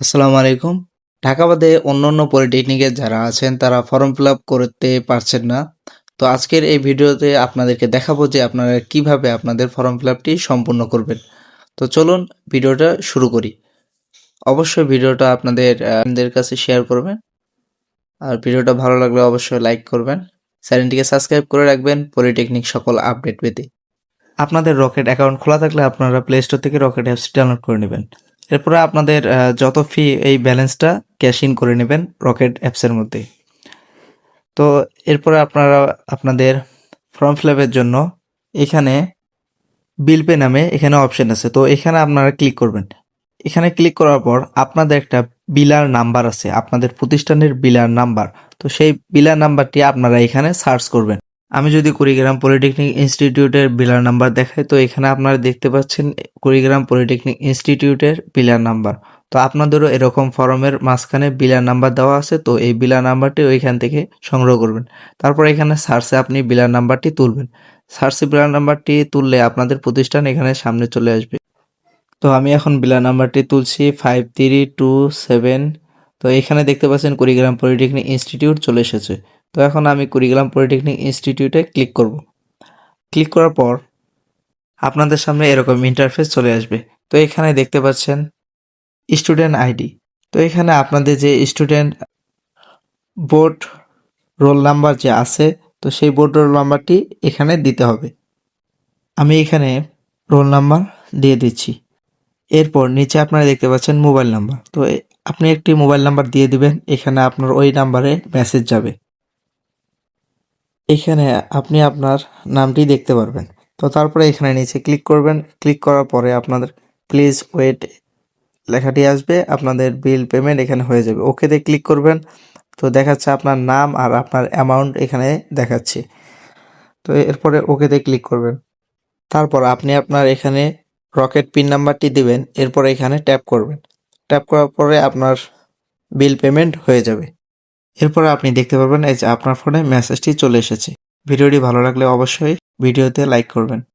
আসসালামু আলাইকুম। ঢাকা বাদে অন্যান্য পলিটেকনিকে যারা আছেন তারা ফর্ম ফিল আপ করতে পারছেন না। তো আজকের এই ভিডিওতে আপনাদেরকে দেখাবো যে আপনারা কিভাবে আপনাদের ফর্ম ফিল আপটি সম্পূর্ণ করবেন। তো চলুন ভিডিওটা শুরু করি। অবশ্যই ভিডিওটা আপনাদের কাছে শেয়ার করবেন। আর ভিডিওটা ভালো লাগলে অবশ্যই লাইক করবেন। চ্যানেলটিকে সাবস্ক্রাইব করে রাখবেন পলিটেকনিক সকল আপডেট পেতে। আপনাদের রকেট অ্যাকাউন্ট খোলা থাকলে আপনারা প্লে স্টোর থেকে রকেট অ্যাপসটি ডাউনলোড করে নেবেন। এরপরে আপনাদের যত ফি এই ব্যালেন্সটা ক্যাশ ইন করে নেবেন রকেট অ্যাপসের মধ্যে। তো এরপরে আপনারা আপনাদের ফর্ম ফিল আপের জন্য এখানে বিল পে নামে এখানে অপশন আছে, তো এখানে আপনারা ক্লিক করবেন। এখানে ক্লিক করার পর আপনাদের একটা বিলার নাম্বার আছে, আপনাদের প্রতিষ্ঠানের বিলার নাম্বার। তো সেই বিলার নাম্বারটি আপনারা এখানে সার্চ করবেন। আমি যদি কুড়িগ্রাম পলিটেকনিক ইনস্টিটিউটের বিলার নাম্বার দেখাই, তো এখানে আপনারা দেখতে পাচ্ছেন কুড়িগ্রাম পলিটেকনিক ইনস্টিটিউটের বিলার নাম্বার। তো আপনাদেরও এরকম ফরমের মাঝখানে বিলার নাম্বার দেওয়া আছে, তো এই বিলার নাম্বারটি ওইখান থেকে সংগ্রহ করবেন। তারপর এখানে সার্চে আপনি বিলার নাম্বারটি তুলবেন। সার্চে বিলার নাম্বারটি তুললে আপনাদের প্রতিষ্ঠান এখানে সামনে চলে আসবে। তো আমি এখন বিলার নাম্বারটি তুলছি 5327। তো এখানে দেখতে পাচ্ছেন কুড়িগ্রাম পলিটেকনিক ইনস্টিটিউট চলে এসেছে। তো এখন আমি কুড়িগ্রাম পলিটেকনিক ইনস্টিটিউটে ক্লিক করব। ক্লিক করার পর আপনাদের সামনে এরকম ইন্টারফেস চলে আসবে। তো এখানে দেখতে পাচ্ছেন স্টুডেন্ট আইডি। তো এখানে আপনাদের যে স্টুডেন্ট বোর্ড রোল নাম্বার যে আছে, তো সেই বোর্ড রোল নাম্বারটি এখানে দিতে হবে। আমি এখানে রোল নাম্বার দিয়ে দিচ্ছি। এরপর নিচে আপনারা দেখতে পাচ্ছেন মোবাইল নাম্বার। তো আপনি একটি মোবাইল নাম্বার দিয়ে দিবেন, এখানে আপনার ওই নাম্বারে মেসেজ যাবে। এখানে আপনি আপনার নামটি দেখতে পারবেন। তো তারপরে এখানে নিচে ক্লিক করবেন। ক্লিক করার পরে আপনাদের প্লিজ ওয়েট লেখাটি আসবে, আপনাদের বিল পেমেন্ট এখানে হয়ে যাবে। ওকেতে ক্লিক করবেন। তো দেখাচ্ছে আপনার নাম আর আপনার অ্যামাউন্ট এখানে দেখাচ্ছে। তো এরপরে ওকেতে ক্লিক করবেন। তারপর আপনি আপনার এখানে রকেট পিন নাম্বারটি দিবেন। এরপর এখানে ট্যাপ করবেন। ট্যাপ করার পরে আপনার বিল পেমেন্ট হয়ে যাবে। এরপরে আপনি দেখতে পারবেন এই যে আপনার ফোনে মেসেজটি চলে এসেছে। ভিডিওটি ভালো লাগলে অবশ্যই ভিডিওতে লাইক করবেন।